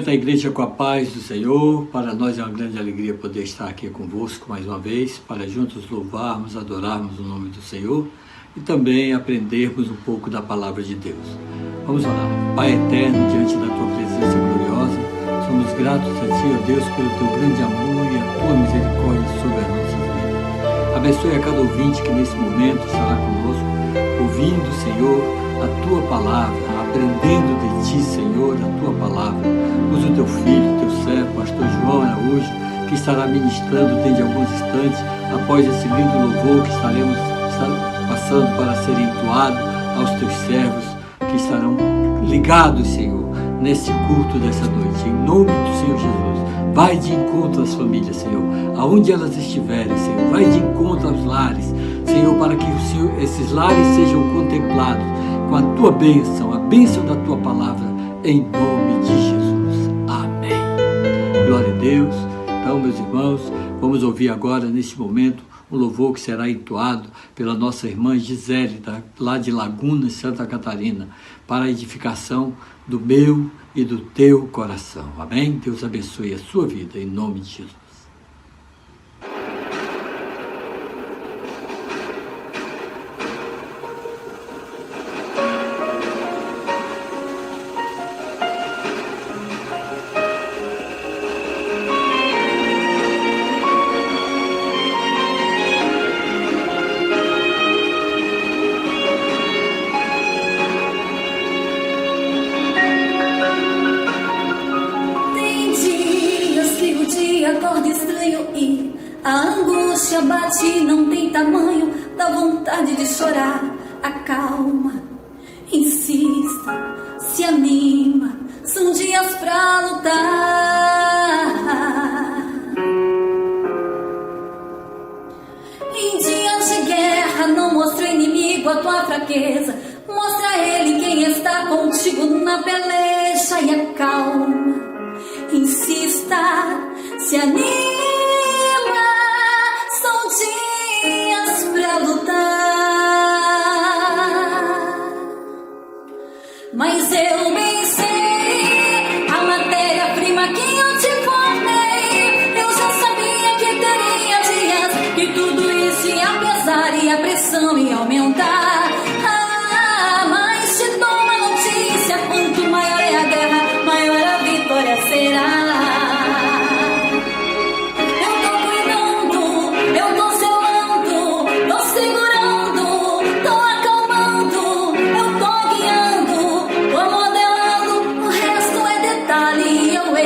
Cumprimento a igreja com a paz do Senhor. Para nós é uma grande alegria poder estar aqui convosco mais uma vez, para juntos louvarmos, adorarmos o nome do Senhor e também aprendermos um pouco da palavra de Deus. Vamos orar. Pai eterno, diante da tua presença gloriosa, somos gratos a ti, ó Deus, pelo teu grande amor e a tua misericórdia sobre as nossas vidas. Abençoe a cada ouvinte que nesse momento estará conosco, ouvindo, Senhor, a tua palavra, aprendendo de ti, Senhor, a tua palavra. Usa o teu filho, teu servo, pastor João Araújo, que estará ministrando dentro de alguns instantes, após esse lindo louvor que estaremos passando para ser entoado aos teus servos, que estarão ligados, Senhor, nesse culto dessa noite. Em nome do Senhor Jesus, vai de encontro às famílias, Senhor, aonde elas estiverem, Senhor, vai de encontro aos lares, Senhor, para que esses lares sejam contemplados com a tua bênção, a bênção da tua palavra, em nome de Jesus. Amém. Glória a Deus. Então, meus irmãos, vamos ouvir agora, neste momento, um louvor que será entoado pela nossa irmã Gisele, lá de Laguna, Santa Catarina, para a edificação do meu e do teu coração. Amém? Deus abençoe a sua vida, em nome de Jesus. Acorda estranho e a angústia bate, não tem tamanho, dá vontade de chorar. Acalma, insista, se anima, são dias pra lutar. Em dias de guerra não mostra ao inimigo a tua fraqueza, mostra a ele quem está contigo na peleja. E acalma, insista, se anima, são dias pra lutar. Mas eu bem sei a matéria-prima que eu te formei. Eu já sabia que teria dias que tudo isso ia pesar e a pressão ia aumentar. Mas te dou uma notícia: quanto maior é a guerra, maior a vitória será.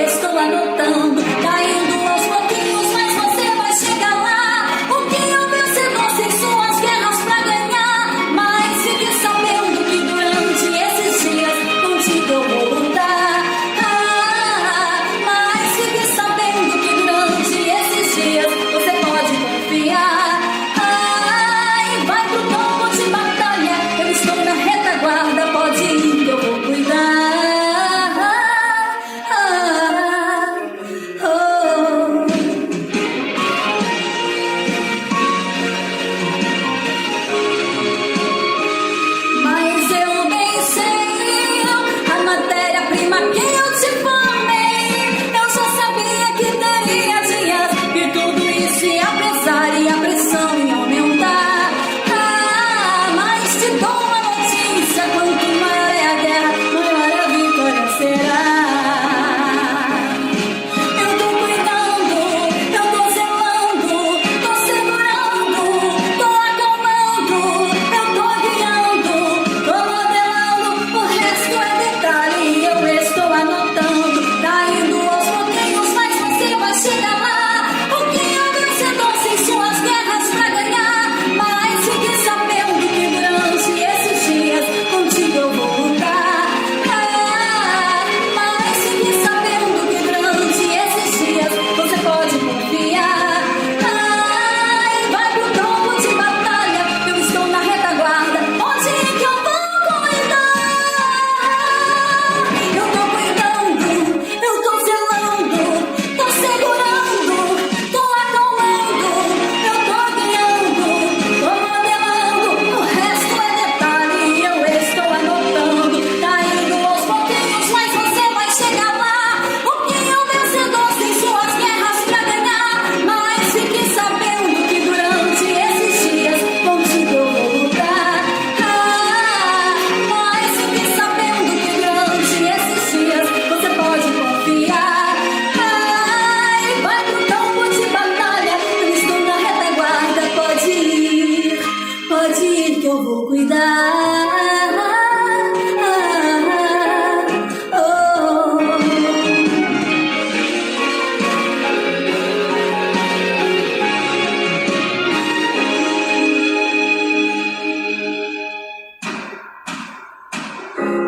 Estou anotando.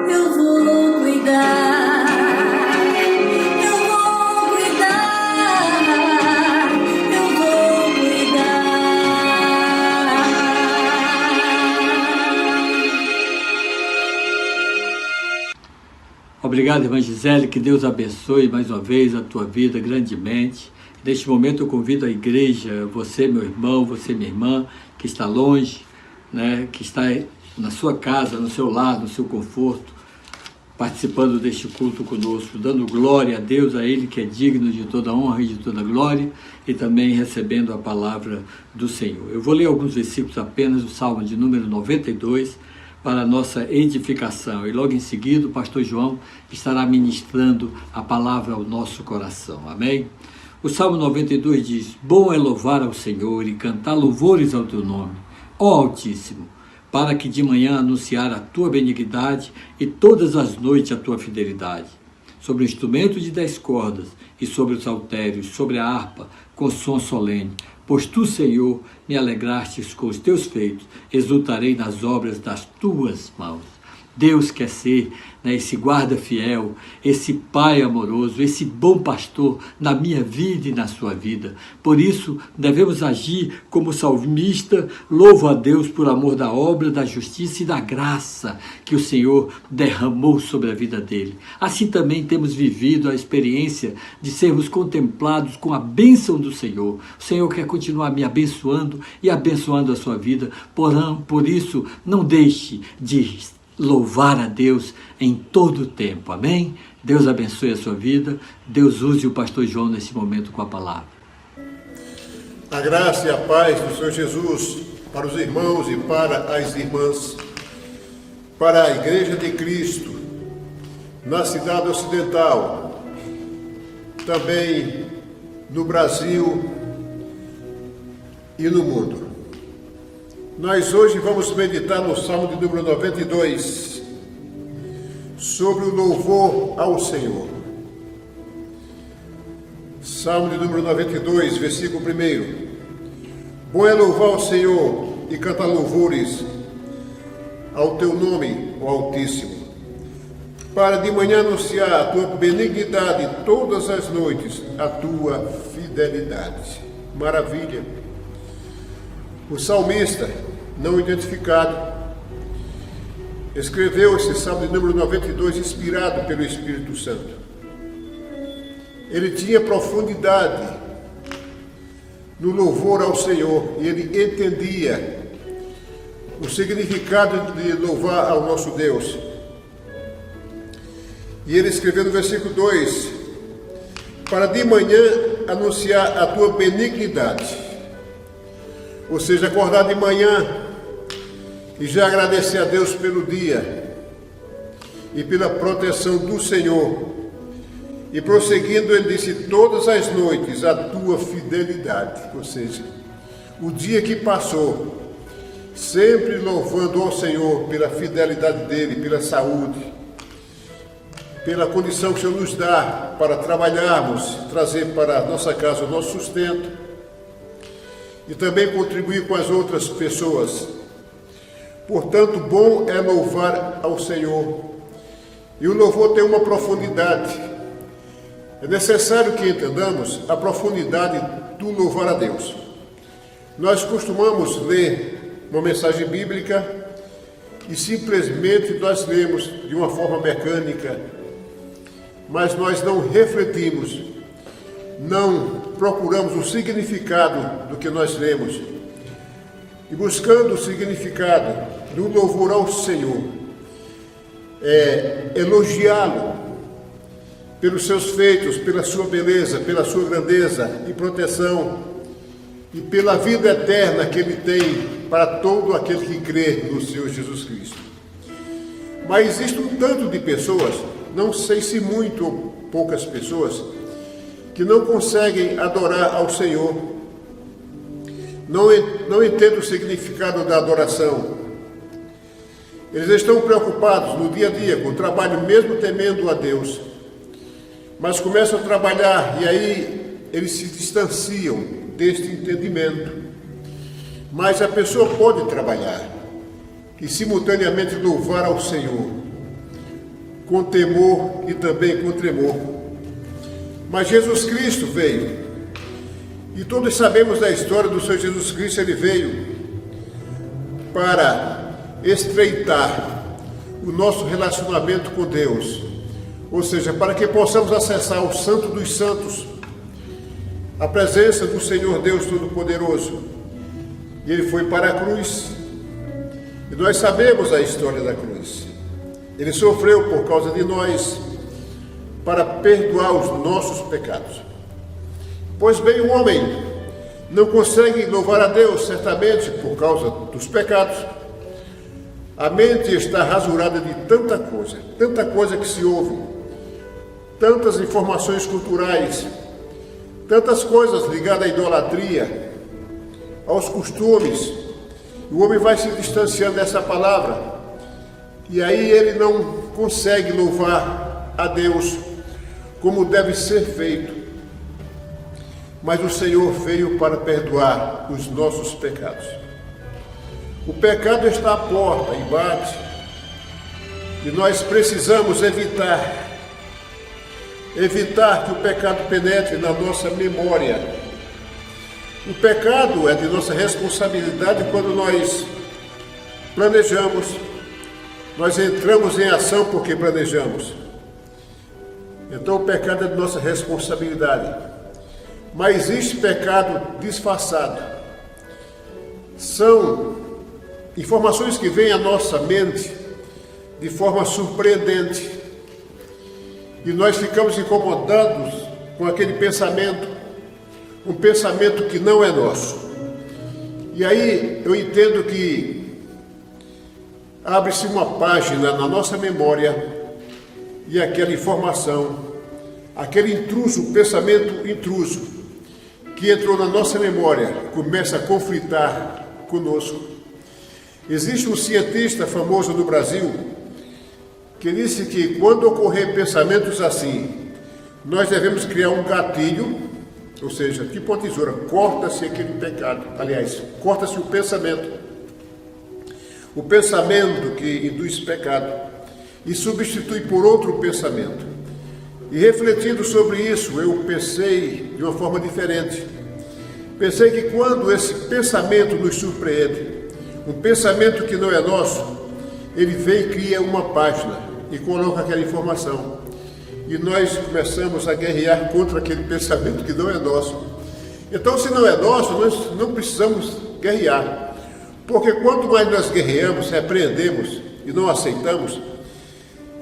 eu vou cuidar. Eu vou cuidar. Eu vou cuidar. Obrigado, irmã Gisele, que Deus abençoe mais uma vez a tua vida grandemente. Neste momento eu convido a igreja, você meu irmão, você minha irmã, que está longe, né, que está na sua casa, no seu lar, no seu conforto, participando deste culto conosco, dando glória a Deus, a Ele que é digno de toda honra e de toda glória, e também recebendo a palavra do Senhor. Eu vou ler alguns versículos apenas do Salmo de número 92, para a nossa edificação. E logo em seguida o pastor João estará ministrando a palavra ao nosso coração. Amém? O Salmo 92 diz: bom é louvar ao Senhor e cantar louvores ao teu nome, ó Altíssimo, para que de manhã anunciar a tua benignidade e todas as noites a tua fidelidade. Sobre o instrumento de 10 cordas e sobre os saltérios, sobre a harpa, com som solene. Pois tu, Senhor, me alegrastes com os teus feitos, exultarei nas obras das tuas mãos. Deus quer ser, né, esse guarda fiel, esse pai amoroso, esse bom pastor na minha vida e na sua vida. Por isso, devemos agir como salmista. Louvo a Deus por amor da obra, da justiça e da graça que o Senhor derramou sobre a vida dele. Assim também temos vivido a experiência de sermos contemplados com a bênção do Senhor. O Senhor quer continuar me abençoando e abençoando a sua vida. Por isso, não deixe de louvar a Deus em todo o tempo, amém? Deus abençoe a sua vida, Deus use o pastor João nesse momento com a palavra. A graça e a paz do Senhor Jesus para os irmãos e para as irmãs, para a Igreja de Cristo, na cidade ocidental, também no Brasil e no mundo. Nós hoje vamos meditar no Salmo de número 92, sobre o louvor ao Senhor. Salmo de número 92, versículo 1. Bom é louvar ao Senhor e cantar louvores ao teu nome, ó Altíssimo, para de manhã anunciar a tua benignidade e todas as noites a tua fidelidade. Maravilha! O salmista, não identificado, escreveu esse Salmo de número 92 inspirado pelo Espírito Santo. Ele tinha profundidade no louvor ao Senhor e ele entendia o significado de louvar ao nosso Deus. E ele escreveu no versículo 2: para de manhã anunciar a tua benignidade. Ou seja, acordar de manhã e já agradecer a Deus pelo dia e pela proteção do Senhor. E prosseguindo, ele disse: todas as noites a tua fidelidade. Ou seja, o dia que passou, sempre louvando ao Senhor pela fidelidade dele, pela saúde, pela condição que o Senhor nos dá para trabalharmos, trazer para a nossa casa o nosso sustento, e também contribuir com as outras pessoas. Portanto, bom é louvar ao Senhor. E o louvor tem uma profundidade. É necessário que entendamos a profundidade do louvar a Deus. Nós costumamos ler uma mensagem bíblica e simplesmente nós lemos de uma forma mecânica, mas nós não refletimos, não procuramos o significado do que nós lemos. E buscando o significado do louvor ao Senhor, elogiá-lo pelos seus feitos, pela sua beleza, pela sua grandeza e proteção, e pela vida eterna que Ele tem para todo aquele que crê no Senhor Jesus Cristo. Mas existe um tanto de pessoas, não sei se muito ou poucas pessoas, que não conseguem adorar ao Senhor, não entendem o significado da adoração. Eles estão preocupados no dia a dia com o trabalho, mesmo temendo a Deus, mas começam a trabalhar e aí eles se distanciam deste entendimento. Mas a pessoa pode trabalhar e simultaneamente louvar ao Senhor. com temor e também com tremor. Mas Jesus Cristo veio, e todos sabemos da história do Senhor Jesus Cristo. Ele veio para estreitar o nosso relacionamento com Deus, ou seja, para que possamos acessar o Santo dos Santos, a presença do Senhor Deus Todo-Poderoso. E ele foi para a cruz, e nós sabemos a história da cruz. Ele sofreu por causa de nós, para perdoar os nossos pecados. Pois bem, o homem não consegue louvar a Deus, certamente, por causa dos pecados. A mente está rasurada de tanta coisa que se ouve, tantas informações culturais, tantas coisas ligadas à idolatria, aos costumes. O homem vai se distanciando dessa palavra, e aí ele não consegue louvar a Deus como deve ser feito. Mas o Senhor veio para perdoar os nossos pecados. O pecado está à porta e bate, e nós precisamos evitar que o pecado penetre na nossa memória. O pecado é de nossa responsabilidade quando nós planejamos, nós entramos em ação porque planejamos. Então o pecado é de nossa responsabilidade. Mas existe pecado disfarçado. São informações que vêm à nossa mente de forma surpreendente, e nós ficamos incomodados com aquele pensamento, um pensamento que não é nosso. E aí eu entendo que abre-se uma página na nossa memória, e aquela informação, aquele intruso, pensamento intruso que entrou na nossa memória, começa a conflitar conosco. Existe um cientista famoso no Brasil que disse que quando ocorrer pensamentos assim, nós devemos criar um gatilho, ou seja, tipo uma tesoura, corta-se aquele pecado, aliás, corta-se o pensamento que induz pecado, e substitui por outro pensamento. E refletindo sobre isso, eu pensei de uma forma diferente. Pensei que quando esse pensamento nos surpreende, um pensamento que não é nosso, ele vem e cria uma página e coloca aquela informação. E nós começamos a guerrear contra aquele pensamento que não é nosso. Então, se não é nosso, nós não precisamos guerrear. Porque quanto mais nós guerreamos, repreendemos e não aceitamos,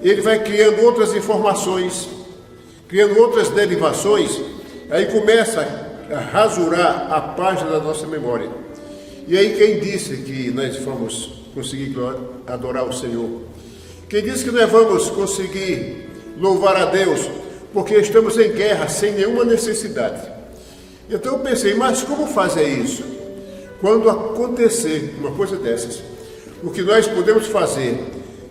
ele vai criando outras informações, criando outras derivações, aí começa a rasurar a página da nossa memória. E aí quem disse que nós vamos conseguir adorar o Senhor? Quem disse que nós vamos conseguir louvar a Deus? Porque estamos em guerra, sem nenhuma necessidade. Então eu pensei, mas como fazer isso? Quando acontecer uma coisa dessas, o que nós podemos fazer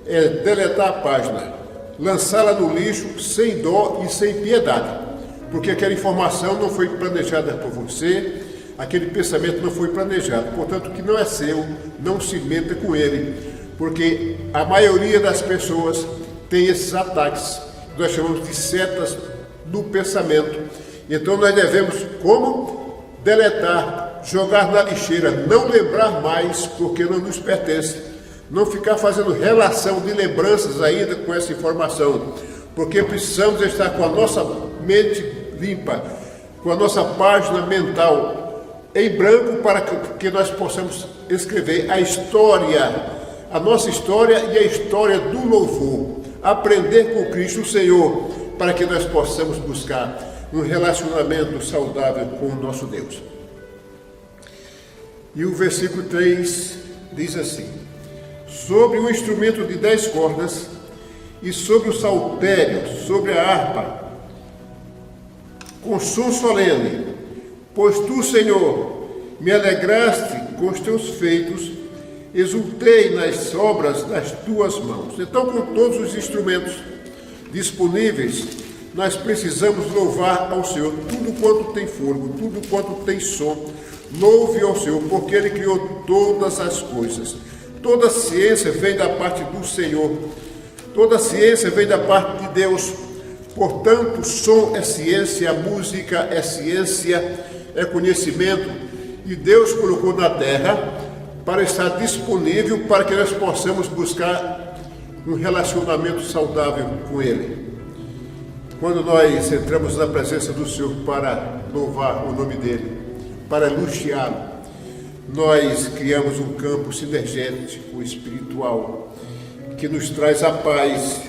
é deletar a página, lançá-la no lixo sem dó e sem piedade, porque aquela informação não foi planejada por você, aquele pensamento não foi planejado, portanto o que não é seu, não se meta com ele, porque a maioria das pessoas tem esses ataques, nós chamamos de setas do pensamento. Então nós devemos, como? Deletar, jogar na lixeira, não lembrar mais, porque não nos pertence. Não ficar fazendo relação de lembranças ainda com essa informação, porque precisamos estar com a nossa mente limpa, com a nossa página mental em branco, para que nós possamos escrever a história, a nossa história e a história do louvor, aprender com Cristo o Senhor, para que nós possamos buscar um relacionamento saudável com o nosso Deus. E o versículo 3 diz assim: sobre o instrumento de 10 cordas, e sobre o saltério, sobre a harpa, com som solene, pois tu, Senhor, me alegraste com os teus feitos, exultei nas obras das tuas mãos. Então, com todos os instrumentos disponíveis, nós precisamos louvar ao Senhor. Tudo quanto tem fogo, tudo quanto tem som, louve ao Senhor, porque Ele criou todas as coisas. Toda ciência vem da parte do Senhor. Toda ciência vem da parte de Deus. Portanto, som é ciência, música é ciência, é conhecimento. E Deus colocou na terra para estar disponível para que nós possamos buscar um relacionamento saudável com Ele. Quando nós entramos na presença do Senhor para louvar o nome dEle, para elogiá-lo, nós criamos um campo sinergético espiritual que nos traz a paz,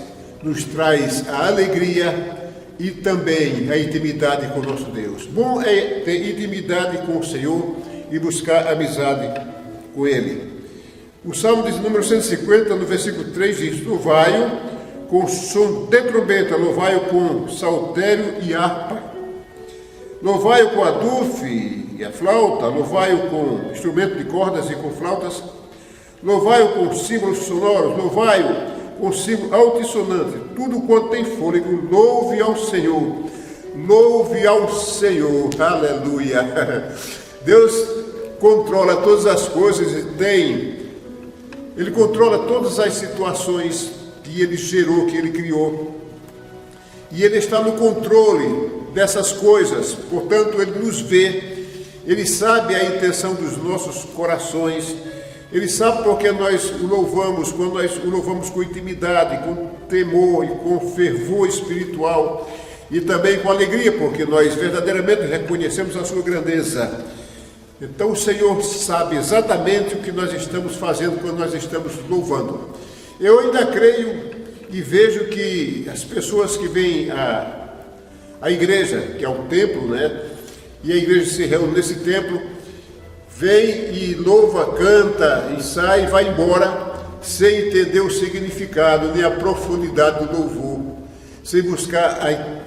nos traz a alegria e também a intimidade com o nosso Deus. Bom é ter intimidade com o Senhor e buscar amizade com Ele. O Salmo de número 150, no versículo 3, diz: louvai-o com som de trombeta, louvai-o com saltério e harpa, louvai-o com a dufe e a flauta, louvai-o com instrumento de cordas e com flautas, louvai-o com símbolos sonoros, louvai-o com símbolo altissonante, tudo quanto tem fôlego, louve ao Senhor, aleluia. Deus controla todas as coisas Ele controla todas as situações que Ele gerou, que Ele criou. E Ele está no controle dessas coisas, portanto Ele nos vê, Ele sabe a intenção dos nossos corações, Ele sabe porque nós o louvamos, quando nós o louvamos com intimidade, com temor e com fervor espiritual, e também com alegria, porque nós verdadeiramente reconhecemos a sua grandeza. Então o Senhor sabe exatamente o que nós estamos fazendo quando nós estamos louvando. Eu ainda creio e vejo que as pessoas que vêm à igreja, que é o templo, né? E a igreja se reúne nesse templo, vem e louva, canta e sai e vai embora sem entender o significado nem a profundidade do louvor, sem buscar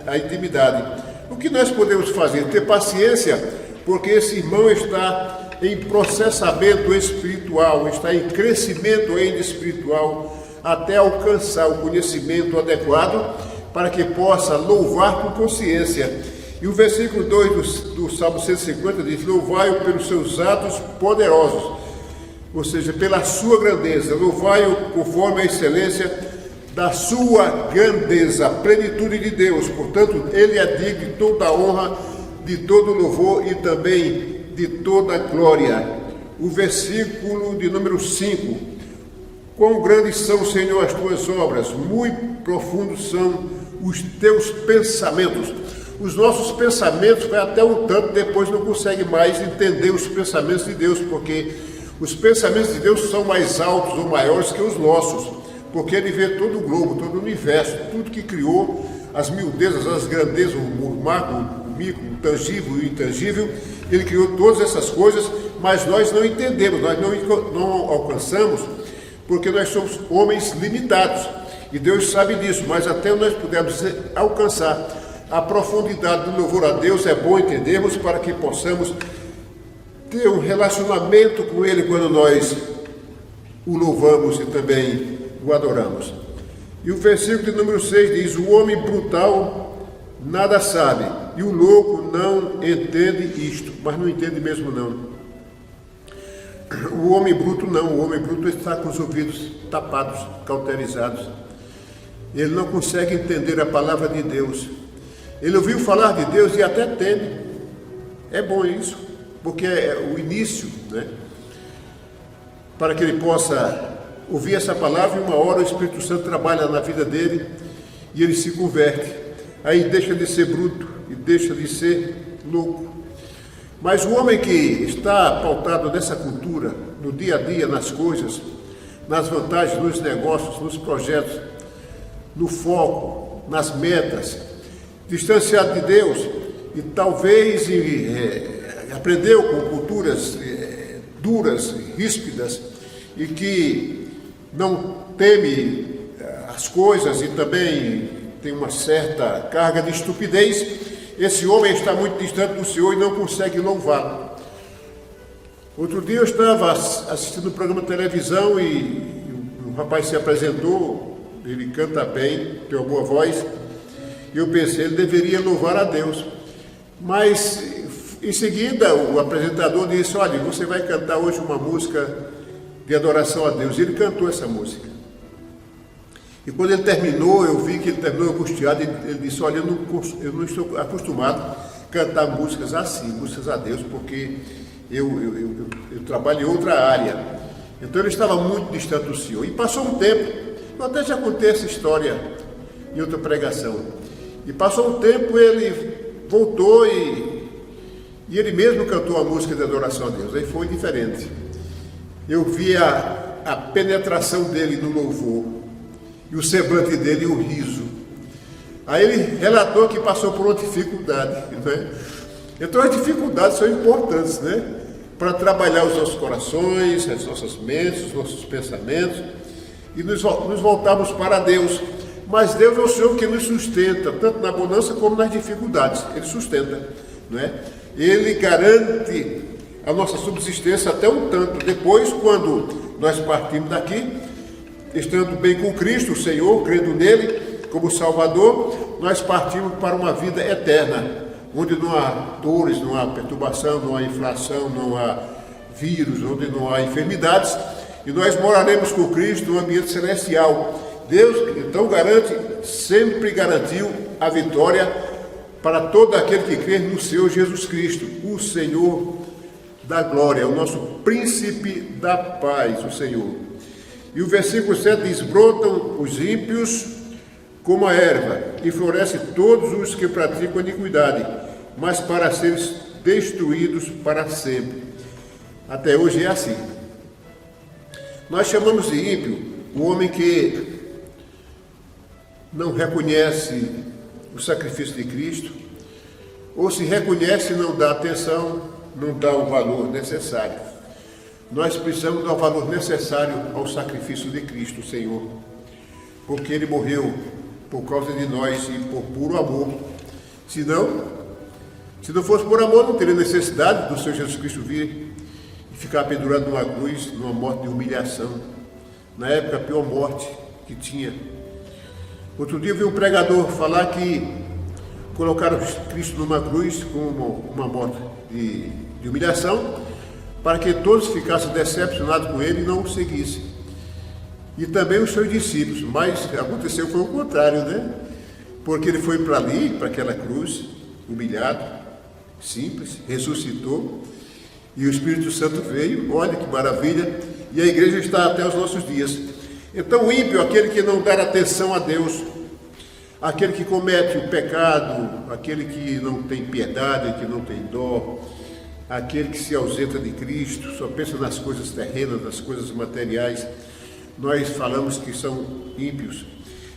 a intimidade. O que nós podemos fazer? Ter paciência, porque esse irmão está em processamento espiritual, está em crescimento ainda espiritual, até alcançar o conhecimento adequado para que possa louvar com consciência. E o versículo 2 do Salmo 150 diz: louvai-o pelos seus atos poderosos, ou seja, pela sua grandeza, louvai-o conforme a excelência da sua grandeza, a plenitude de Deus. Portanto, Ele é digno de toda a honra, de todo louvor e também de toda glória. O versículo de número 5: quão grandes são, Senhor, as tuas obras, muito profundos são os teus pensamentos. Os nossos pensamentos vai até um tanto, depois não consegue mais entender os pensamentos de Deus, porque os pensamentos de Deus são mais altos ou maiores que os nossos, porque Ele vê todo o globo, todo o universo, tudo que criou, as miudezas, as grandezas, o macro, o micro, o tangível e o intangível. Ele criou todas essas coisas, mas nós não entendemos, nós não alcançamos, porque nós somos homens limitados, e Deus sabe disso, mas até nós pudermos alcançar a profundidade do louvor a Deus, é bom entendermos para que possamos ter um relacionamento com Ele quando nós o louvamos e também o adoramos. E o versículo de número 6 diz: o homem brutal nada sabe, e o louco não entende isto, mas não entende mesmo não. O homem bruto não, o homem bruto está com os ouvidos tapados, cauterizados. Ele não consegue entender a palavra de Deus. Ele ouviu falar de Deus e até teme. É bom isso, porque é o início, né? Para que ele possa ouvir essa palavra, e uma hora o Espírito Santo trabalha na vida dele e ele se converte. Aí deixa de ser bruto e deixa de ser louco. Mas o homem que está pautado nessa cultura, no dia a dia, nas coisas, nas vantagens, nos negócios, nos projetos, no foco, nas metas, distanciado de Deus, e talvez aprendeu com culturas duras, ríspidas, e que não teme as coisas e também tem uma certa carga de estupidez, esse homem está muito distante do Senhor e não consegue louvá-lo. Outro dia eu estava assistindo um programa de televisão e um rapaz se apresentou, ele canta bem, tem uma boa voz, e eu pensei, ele deveria louvar a Deus. Mas em seguida o apresentador disse: olha, você vai cantar hoje uma música de adoração a Deus. E ele cantou essa música. E quando ele terminou, eu vi que ele terminou angustiado, ele disse, olha, eu não estou acostumado a cantar músicas assim, músicas a Deus, porque eu trabalho em outra área. Então ele estava muito distante do Senhor. E passou um tempo, eu até já contei essa história em outra pregação. E passou um tempo, ele voltou e ele mesmo cantou a música de adoração a Deus. Aí foi diferente. Eu vi a penetração dele no louvor, e o semblante dele e o riso. Aí ele relatou que passou por uma dificuldade, né? Então as dificuldades são importantes, né? Para trabalhar os nossos corações, as nossas mentes, os nossos pensamentos, e nos voltarmos para Deus. Mas Deus é o Senhor que nos sustenta, tanto na bonança como nas dificuldades. Ele sustenta, né? Ele garante a nossa subsistência até um tanto. Depois, quando nós partimos daqui, estando bem com Cristo, o Senhor, crendo nele como Salvador, nós partimos para uma vida eterna, onde não há dores, não há perturbação, não há inflação, não há vírus, onde não há enfermidades, e nós moraremos com Cristo no ambiente celestial. Deus, então, sempre garantiu a vitória para todo aquele que crê no Senhor Jesus Cristo, o Senhor da glória, o nosso príncipe da paz, o Senhor. E o versículo 7 diz, brotam os ímpios como a erva, e florescem todos os que praticam iniquidade, mas para serem destruídos para sempre. Até hoje é assim. Nós chamamos de ímpio o homem que não reconhece o sacrifício de Cristo, ou se reconhece e não dá atenção, não dá o valor necessário. Nós precisamos dar o valor necessário ao sacrifício de Cristo, o Senhor, porque Ele morreu por causa de nós e por puro amor. Se não fosse por amor, não teria necessidade do Senhor Jesus Cristo vir e ficar pendurado numa cruz, numa morte de humilhação. Na época, a pior morte que tinha. Outro dia eu vi um pregador falar que colocaram Cristo numa cruz com uma morte de humilhação, para que todos ficassem decepcionados com ele e não o seguissem. E também os seus discípulos, mas aconteceu foi o contrário, né? Porque ele foi para ali, para aquela cruz, humilhado, simples, ressuscitou, e o Espírito Santo veio, olha que maravilha, e a igreja está até os nossos dias. Então o ímpio, aquele que não dá atenção a Deus, aquele que comete o pecado, aquele que não tem piedade, que não tem dó, aquele que se ausenta de Cristo, só pensa nas coisas terrenas, nas coisas materiais, nós falamos que são ímpios.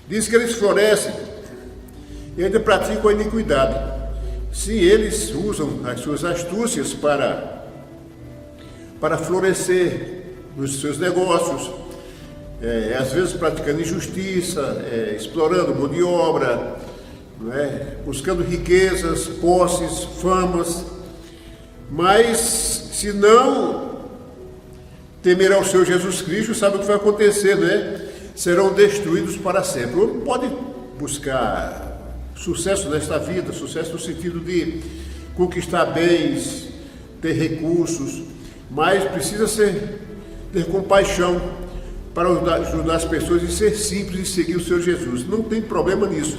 Diz que eles florescem e ainda praticam a iniquidade. Se eles usam as suas astúcias para florescer nos seus negócios, às vezes praticando injustiça, explorando mão de obra, não é? Buscando riquezas, posses, famas, mas se não temer ao Senhor Jesus Cristo, sabe o que vai acontecer, né? Serão destruídos para sempre. Ou pode buscar sucesso nesta vida, sucesso no sentido de conquistar bens, ter recursos, mas precisa ter compaixão para ajudar as pessoas e ser simples e seguir o Senhor Jesus. Não tem problema nisso.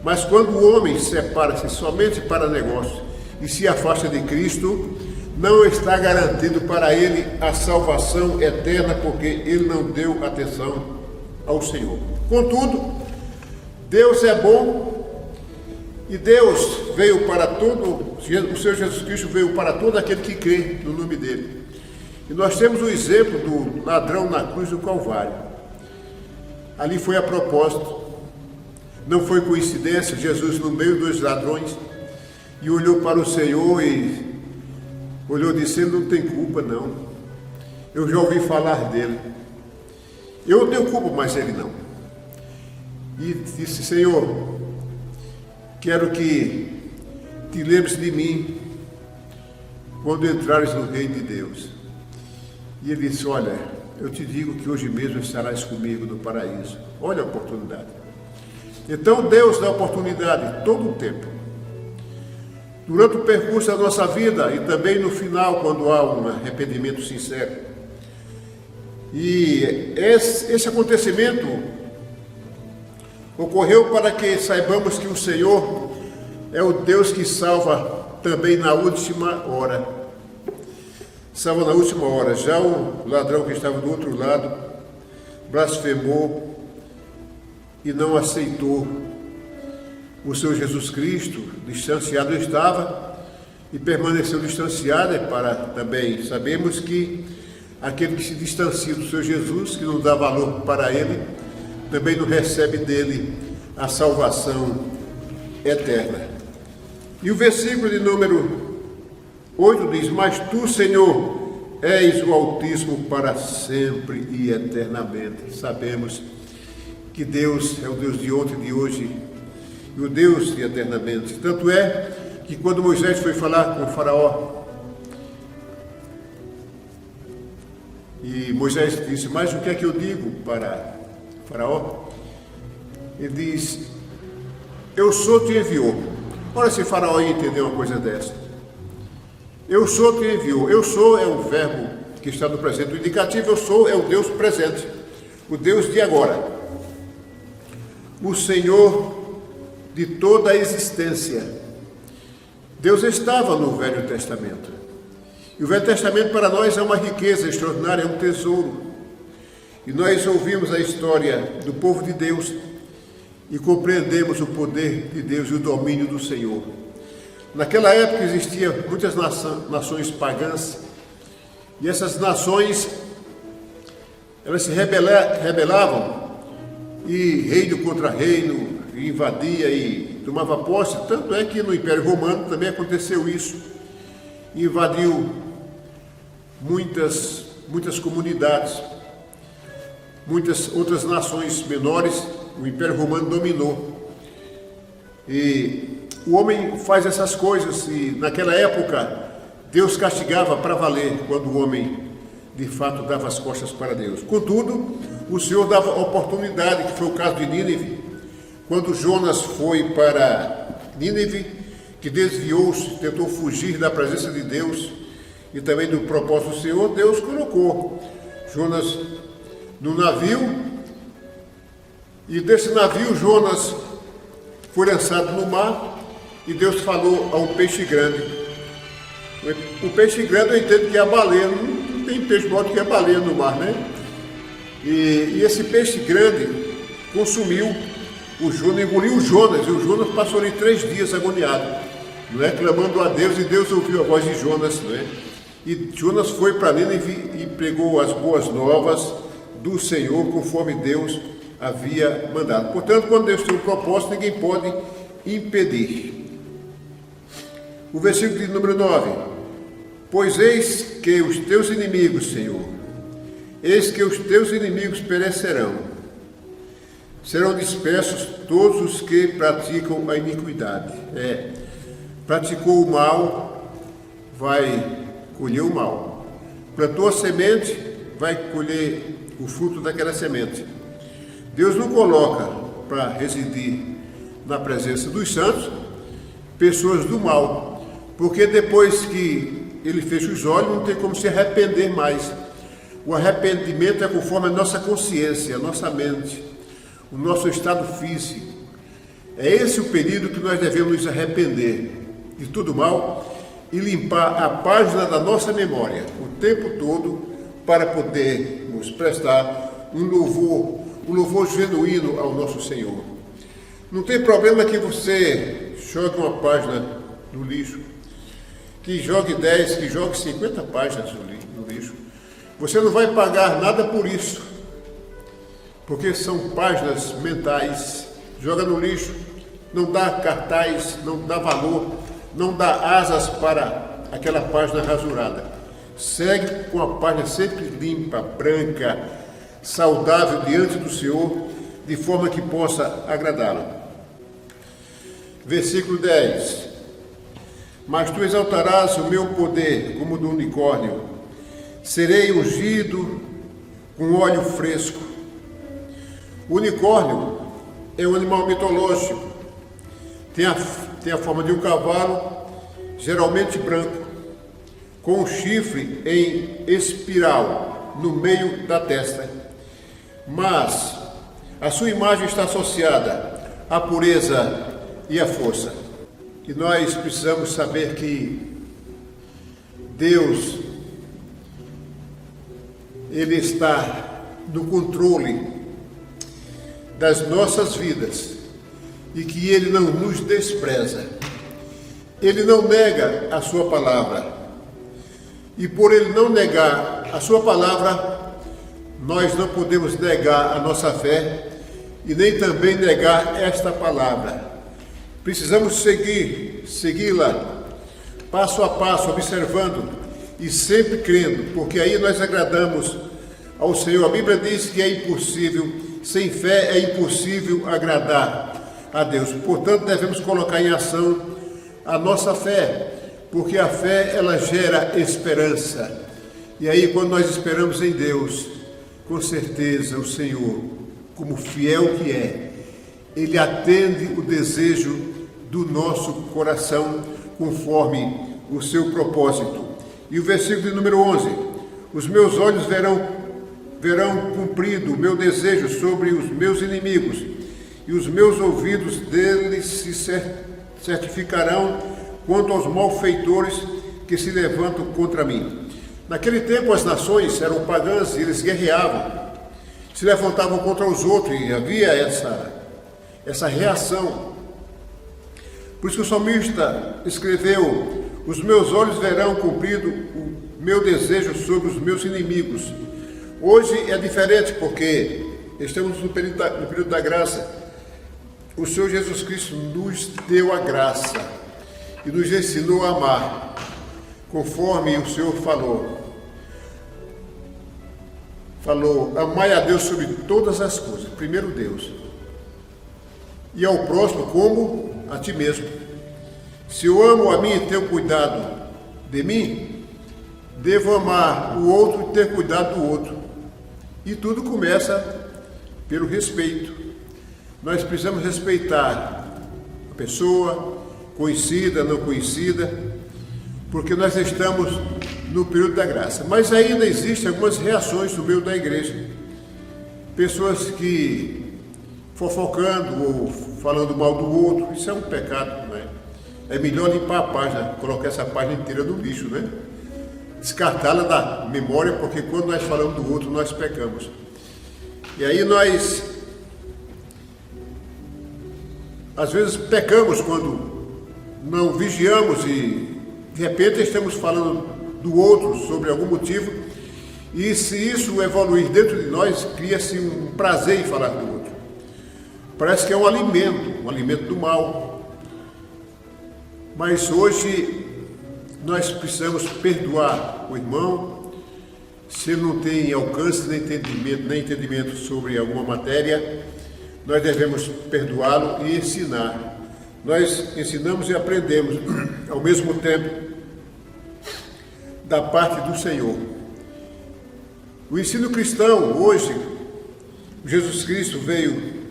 Mas quando o homem separa-se somente para negócios e se afasta de Cristo, não está garantido para ele a salvação eterna, porque ele não deu atenção ao Senhor. Contudo, Deus é bom e Deus veio para todo, o Senhor Jesus Cristo veio para todo aquele que crê no nome dele. E nós temos o exemplo do ladrão na cruz do Calvário. Ali foi a propósito, não foi coincidência, Jesus no meio dos ladrões, e olhou para o Senhor e olhou e disse, ele não tem culpa não, eu já ouvi falar dele, eu não tenho culpa, mas ele não. E disse, Senhor, quero que te lembres de mim quando entrares no reino de Deus. E ele disse, olha, eu te digo que hoje mesmo estarás comigo no paraíso. Olha a oportunidade. Então Deus dá oportunidade todo o tempo. Durante o percurso da nossa vida e também no final, quando há um arrependimento sincero. E esse acontecimento Ocorreu para que saibamos que o Senhor é o Deus que salva também na última hora. Salva na última hora. Já o ladrão que estava do outro lado blasfemou e não aceitou o Senhor Jesus Cristo. Distanciado estava e permaneceu distanciado, para também sabemos que aquele que se distancia do Senhor Jesus, que não dá valor para ele, também não recebe dele a salvação eterna. E o versículo de número 8 diz: mas tu, Senhor, és o Altíssimo para sempre e eternamente. Sabemos que Deus é o Deus de ontem, de hoje e o Deus de eternamente. Tanto é que quando Moisés foi falar com o faraó, e Moisés disse: mas o que é que eu digo para faraó? Ele diz: eu sou, te enviou. Ora, se faraó ia entender uma coisa dessa. Eu sou, te enviou. Eu sou é o verbo que está no presente. O indicativo eu sou é o Deus presente, o Deus de agora, o Senhor de toda a existência. Deus estava no Velho Testamento. E o Velho Testamento para nós é uma riqueza extraordinária, é um tesouro. E nós ouvimos a história do povo de Deus e compreendemos o poder de Deus e o domínio do Senhor. Naquela época existiam muitas nações pagãs, e essas nações, elas se rebelavam, e reino contra reino, e invadia e tomava posse. Tanto é que no Império Romano também aconteceu isso. Invadiu muitas comunidades, muitas outras nações menores. O Império Romano dominou. E o homem faz essas coisas, e naquela época Deus castigava para valer quando o homem de fato dava as costas para Deus. Contudo, o Senhor dava oportunidade, que foi o caso de Nínive. Quando Jonas foi para Nínive, que desviou-se, tentou fugir da presença de Deus e também do propósito do Senhor, Deus colocou Jonas no navio, e desse navio Jonas foi lançado no mar, e Deus falou a um peixe grande. O peixe grande eu entendo que é a baleia, não tem peixe maior do que a baleia no mar, né? E esse peixe grande consumiu o Jonas, engoliu o Jonas, e o Jonas passou ali 3 dias agoniado, não é? Clamando a Deus, e Deus ouviu a voz de Jonas, não é? E Jonas foi para Nínive e pregou as boas novas do Senhor, conforme Deus havia mandado. Portanto, quando Deus tem um propósito, ninguém pode impedir. O versículo de número 9: pois eis que os teus inimigos, Senhor, eis que os teus inimigos perecerão, serão dispersos todos os que praticam a iniquidade. Praticou o mal, vai colher o mal. Plantou a semente, vai colher o fruto daquela semente. Deus não coloca para residir na presença dos santos pessoas do mal, porque depois que ele fecha os olhos, não tem como se arrepender mais. O arrependimento é conforme a nossa consciência, a nossa mente, o nosso estado físico. É esse o período que nós devemos nos arrepender de tudo mal e limpar a página da nossa memória o tempo todo, para podermos prestar um louvor genuíno ao nosso Senhor. Não tem problema que você jogue uma página no lixo, que jogue 10, que jogue 50 páginas no lixo. Você não vai pagar nada por isso, porque são páginas mentais. Joga no lixo, não dá cartaz, não dá valor, não dá asas para aquela página rasurada. Segue com a página sempre limpa, branca, saudável diante do Senhor, de forma que possa agradá-lo. Versículo 10: mas tu exaltarás o meu poder como do unicórnio, serei ungido com óleo fresco. O unicórnio é um animal mitológico, tem a forma de um cavalo, geralmente branco, com um chifre em espiral no meio da testa. Mas A sua imagem está associada à pureza e à força. E nós precisamos saber que Deus, Ele está no controle das nossas vidas e que Ele não nos despreza. Ele não nega a sua palavra. E por Ele não negar a sua palavra, nós não podemos negar a nossa fé e nem também negar esta palavra. Precisamos segui-la passo a passo, observando e sempre crendo, porque aí nós agradamos ao Senhor. A Bíblia diz que é impossível, sem fé é impossível agradar a Deus. Portanto, devemos colocar em ação a nossa fé, porque a fé, ela gera esperança. E aí, quando nós esperamos em Deus, com certeza o Senhor, como fiel que é, Ele atende o desejo do nosso coração, conforme o seu propósito. E o versículo de número 11: os meus olhos verão cumprido o meu desejo sobre os meus inimigos, e os meus ouvidos deles se certificarão quanto aos malfeitores que se levantam contra mim. Naquele tempo as nações eram pagãs e eles guerreavam, se levantavam contra os outros, e havia essa reação. Por isso que o salmista escreveu: os meus olhos verão cumprido o meu desejo sobre os meus inimigos. Hoje é diferente, porque estamos no período da graça. O Senhor Jesus Cristo nos deu a graça e nos ensinou a amar, conforme o Senhor falou. Amai a Deus sobre todas as coisas, primeiro Deus, e ao próximo como a ti mesmo. Se eu amo a mim e tenho cuidado de mim, devo amar o outro e ter cuidado do outro. E tudo começa pelo respeito. Nós precisamos respeitar a pessoa, conhecida, não conhecida, porque nós estamos no período da graça. Mas ainda existem algumas reações no meio da igreja. Pessoas que fofocando ou falando mal do outro, isso é um pecado, né? É melhor limpar a página, colocar essa página inteira no lixo, né? Descartá-la da memória, porque quando nós falamos do outro, nós pecamos. E aí nós, às vezes, pecamos quando não vigiamos e, de repente, estamos falando do outro sobre algum motivo, e se isso evoluir dentro de nós, cria-se um prazer em falar do outro. Parece que é um alimento do mal. Mas hoje nós precisamos perdoar o irmão. Se ele não tem alcance nem entendimento sobre alguma matéria, nós devemos perdoá-lo e ensinar. Nós ensinamos e aprendemos ao mesmo tempo da parte do Senhor. O ensino cristão hoje, Jesus Cristo veio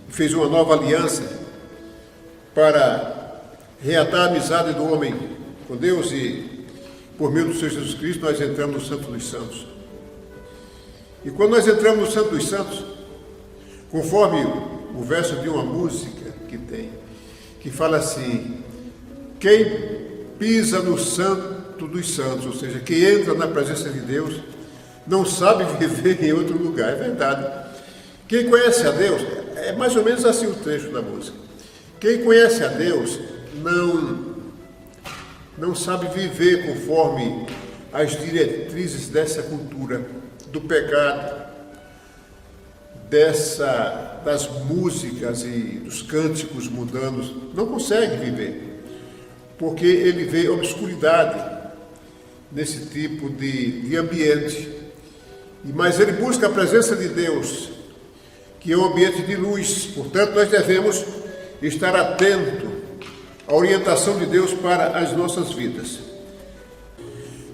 e fez uma nova aliança para reatar a amizade do homem com Deus, e por meio do Senhor Jesus Cristo nós entramos no Santo dos Santos. E quando nós entramos no Santo dos Santos, conforme o verso de uma música que fala assim: quem pisa no Santo dos Santos, ou seja, quem entra na presença de Deus, não sabe viver em outro lugar. É verdade. Quem conhece a Deus, é mais ou menos assim o trecho da música. Quem conhece a Deus não sabe viver conforme as diretrizes dessa cultura, do pecado, das músicas e dos cânticos mundanos. Não consegue viver, porque ele vê obscuridade nesse tipo de ambiente. Mas ele busca a presença de Deus, que é um ambiente de luz. Portanto, nós devemos estar atentos à orientação de Deus para as nossas vidas.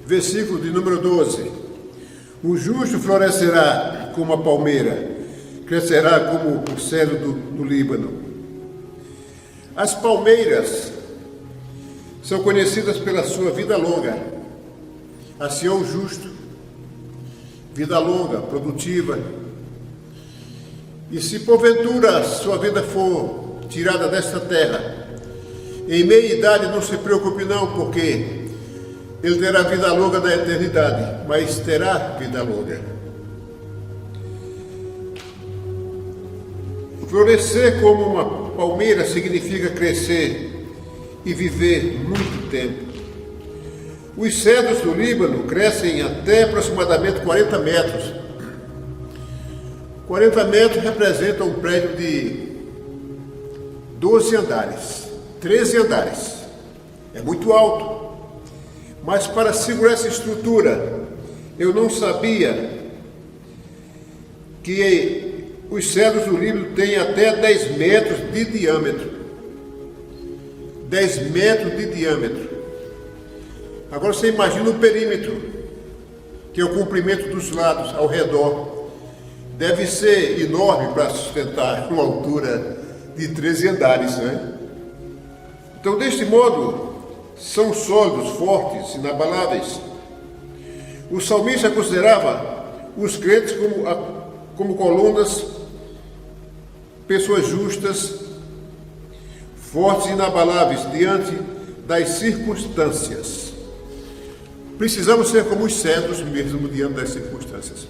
Versículo de número 12: o justo florescerá como a palmeira, crescerá como o cedro do Líbano. As palmeiras são conhecidas pela sua vida longa. Assim é o justo, vida longa, produtiva. E se porventura sua vida for tirada desta terra, em meia idade, não se preocupe não, porque ele terá vida longa da eternidade, mas terá vida longa. Florescer como uma palmeira significa crescer e viver muito tempo. Os cedros do Líbano crescem até aproximadamente 40 metros. 40 metros representa um prédio de 12 andares, 13 andares. É muito alto. Mas para segurar essa estrutura, eu não sabia que os cedros do Líbano têm até 10 metros de diâmetro. 10 metros de diâmetro. Agora você imagina o perímetro, que é o comprimento dos lados ao redor. Deve ser enorme para sustentar uma altura de 13 andares, né? Então, deste modo, são sólidos, fortes, inabaláveis. O salmista considerava os crentes como colunas, pessoas justas, fortes e inabaláveis diante das circunstâncias. Precisamos ser como os cedros mesmo diante das circunstâncias.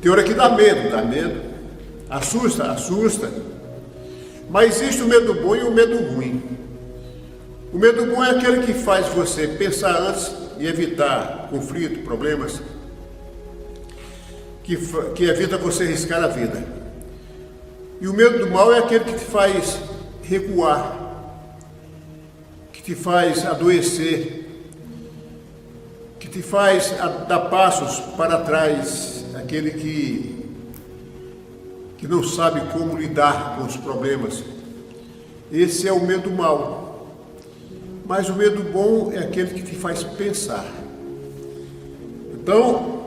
Tem hora que dá medo, assusta. Mas existe o medo bom e o medo ruim. O medo bom é aquele que faz você pensar antes e evitar conflito, problemas, que evita você arriscar a vida. E o medo do mal é aquele que te faz recuar, que te faz adoecer, que te faz dar passos para trás, aquele que não sabe como lidar com os problemas. Esse é o medo mau. Mas o medo bom é aquele que te faz pensar. Então,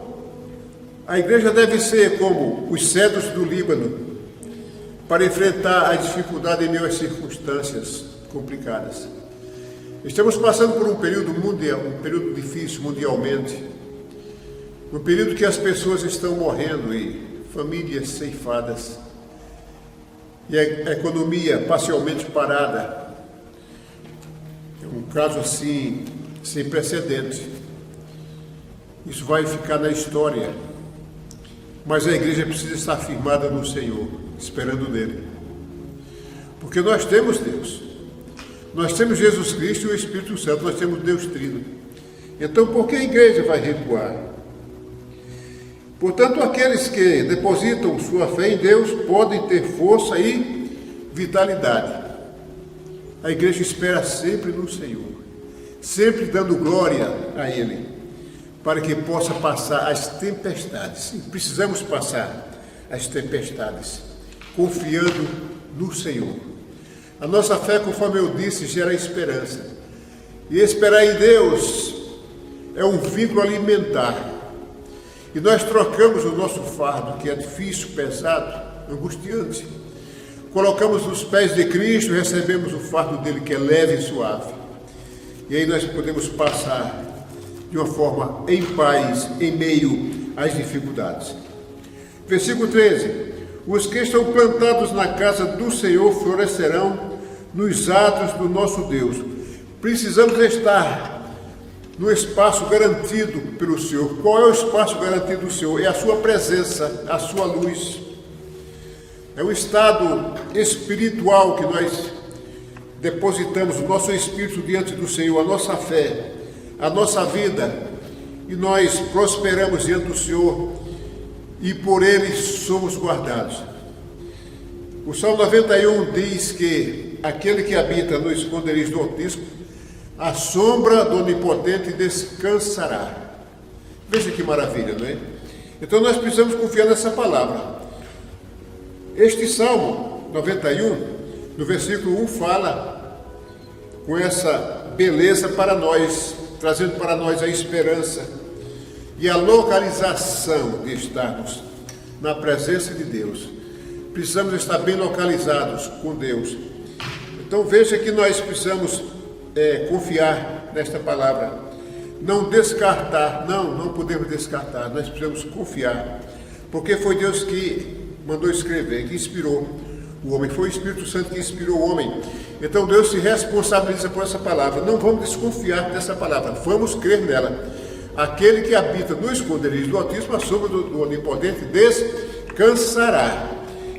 a igreja deve ser como os cedros do Líbano, para enfrentar a dificuldade em meio às circunstâncias complicadas. Estamos passando por um período mundial, um período difícil mundialmente, um período que as pessoas estão morrendo e famílias ceifadas, e a economia parcialmente parada. É um caso assim, sem precedentes. Isso vai ficar na história, mas a igreja precisa estar firmada no Senhor, esperando nele. Porque nós temos Deus, nós temos Jesus Cristo e o Espírito Santo, nós temos Deus Trino. Então, por que a igreja vai recuar? Portanto, aqueles que depositam sua fé em Deus podem ter força e vitalidade. A igreja espera sempre no Senhor, sempre dando glória a Ele, para que possa passar as tempestades. E precisamos passar as tempestades, confiando no Senhor. A nossa fé, conforme eu disse, gera esperança. E esperar em Deus é um vínculo alimentar. E nós trocamos o nosso fardo, que é difícil, pesado, angustiante. Colocamos nos pés de Cristo, recebemos o fardo dele, que é leve e suave. E aí nós podemos passar de uma forma em paz, em meio às dificuldades. Versículo 13. Os que estão plantados na casa do Senhor florescerão nos atos do nosso Deus. Precisamos estar no espaço garantido pelo Senhor. Qual é o espaço garantido do Senhor? É a sua presença, a sua luz. É o estado espiritual que nós depositamos o nosso espírito diante do Senhor, a nossa fé, a nossa vida, e nós prosperamos diante do Senhor e por Ele somos guardados. O Salmo 91 diz que aquele que habita no esconderijo do Altíssimo, a sombra do Onipotente descansará. Veja que maravilha, não é? Então nós precisamos confiar nessa palavra. Este Salmo 91, no versículo 1, fala com essa beleza para nós, trazendo para nós a esperança e a localização de estarmos na presença de Deus. Precisamos estar bem localizados com Deus. Então veja que nós precisamos confiar nesta palavra. Não descartar, não podemos descartar, nós precisamos confiar. Porque foi Deus que mandou escrever, que inspirou o homem. Foi o Espírito Santo que inspirou o homem. Então Deus se responsabiliza por essa palavra. Não vamos desconfiar dessa palavra, vamos crer nela. Aquele que habita no esconderijo do Altíssimo, a sombra do Onipotente descansará.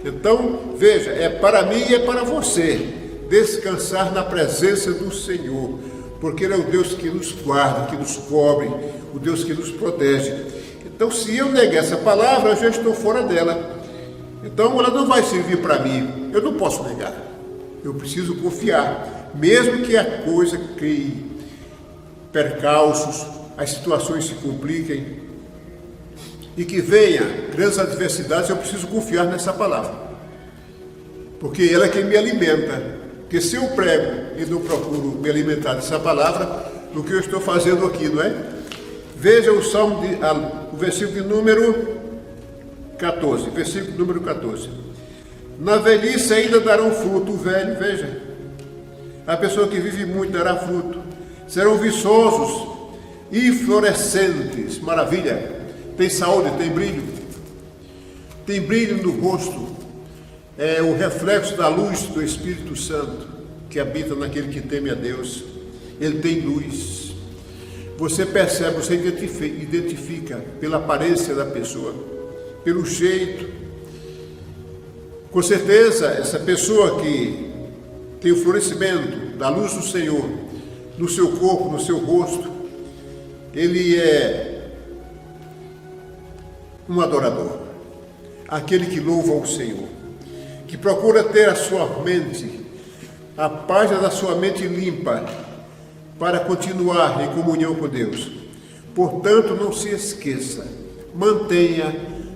Então, veja, é para mim e é para você descansar na presença do Senhor, porque Ele é o Deus que nos guarda, que nos cobre, o Deus que nos protege. Então, se eu negar essa palavra, eu já estou fora dela. Então, ela não vai servir para mim. Eu não posso negar. Eu preciso confiar, mesmo que a coisa crie percalços, as situações se compliquem e que venha grandes adversidades, eu preciso confiar nessa palavra, porque ela é quem me alimenta. Porque se eu prego e não procuro me alimentar dessa palavra, do que eu estou fazendo aqui, não é? Veja o Salmo, o versículo de número 14, versículo número 14. Na velhice ainda darão fruto, o velho, veja, a pessoa que vive muito dará fruto, serão viçosos e florescentes, maravilha, tem saúde, tem brilho no rosto, é o reflexo da luz do Espírito Santo que habita naquele que teme a Deus. Ele tem luz. Você percebe, você identifica pela aparência da pessoa, pelo jeito. Com certeza, essa pessoa que tem o florescimento da luz do Senhor no seu corpo, no seu rosto, ele é um adorador, aquele que louva o Senhor, que procura ter a sua mente, a página da sua mente limpa, para continuar em comunhão com Deus. Portanto, não se esqueça, mantenha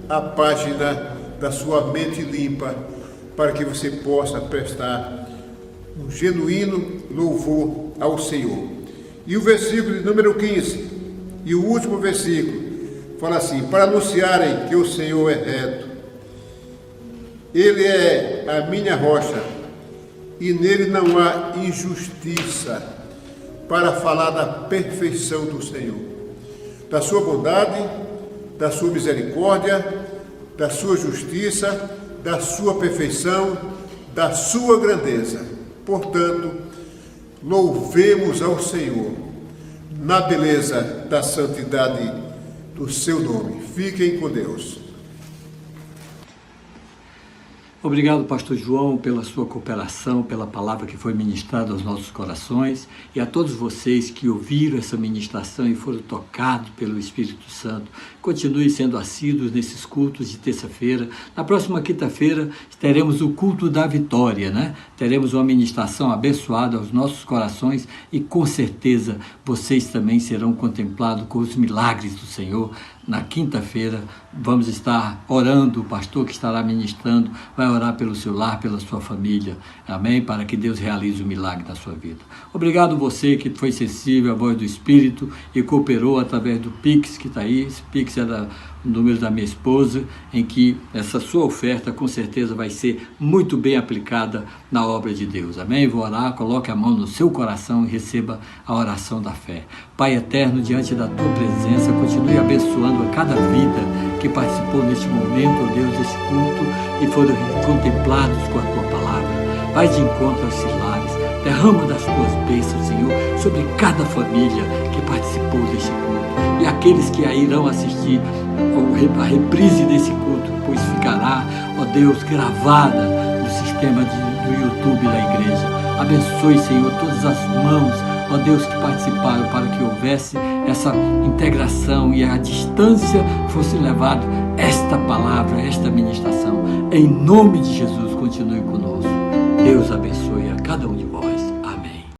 a página da sua mente limpa, para que você possa prestar um genuíno louvor ao Senhor. E o versículo de número 15, e o último versículo, fala assim: para anunciarem que o Senhor é reto, Ele é a minha rocha, e nele não há injustiça, para falar da perfeição do Senhor, da sua bondade, da sua misericórdia, da sua justiça, da sua perfeição, da sua grandeza. Portanto, louvemos ao Senhor na beleza da santidade do seu nome. Fiquem com Deus. Obrigado, pastor João, pela sua cooperação, pela palavra que foi ministrada aos nossos corações, e a todos vocês que ouviram essa ministração e foram tocados pelo Espírito Santo. Continue sendo assíduos nesses cultos de terça-feira. Na próxima quinta-feira teremos o culto da vitória, né? Teremos uma ministração abençoada aos nossos corações, e com certeza vocês também serão contemplados com os milagres do Senhor. Na quinta-feira vamos estar orando, o pastor que estará ministrando vai orar pelo seu lar, pela sua família, amém? Para que Deus realize o milagre na sua vida. Obrigado você que foi sensível à voz do Espírito e cooperou através do Pix que está aí. Esse Pix é o número da minha esposa, em que essa sua oferta com certeza vai ser muito bem aplicada na obra de Deus, amém? Vou orar, coloque a mão no seu coração e receba a oração da fé. Pai eterno, diante da tua presença, continue abençoando a cada vida que participou neste momento, ó Deus, desse culto, e foram contemplados com a tua palavra. Vai de encontro aos seus lares, derrama das tuas bênçãos, Senhor, sobre cada família que participou deste culto, e aqueles que irão assistir a reprise desse culto, pois ficará, ó Deus, gravada no sistema do YouTube da igreja. Abençoe, Senhor, todas as mãos, ó Deus, que participaram, para que houvesse essa integração e à distância fosse levado esta palavra, esta ministração. Em nome de Jesus, continue conosco. Deus abençoe a cada um de vós.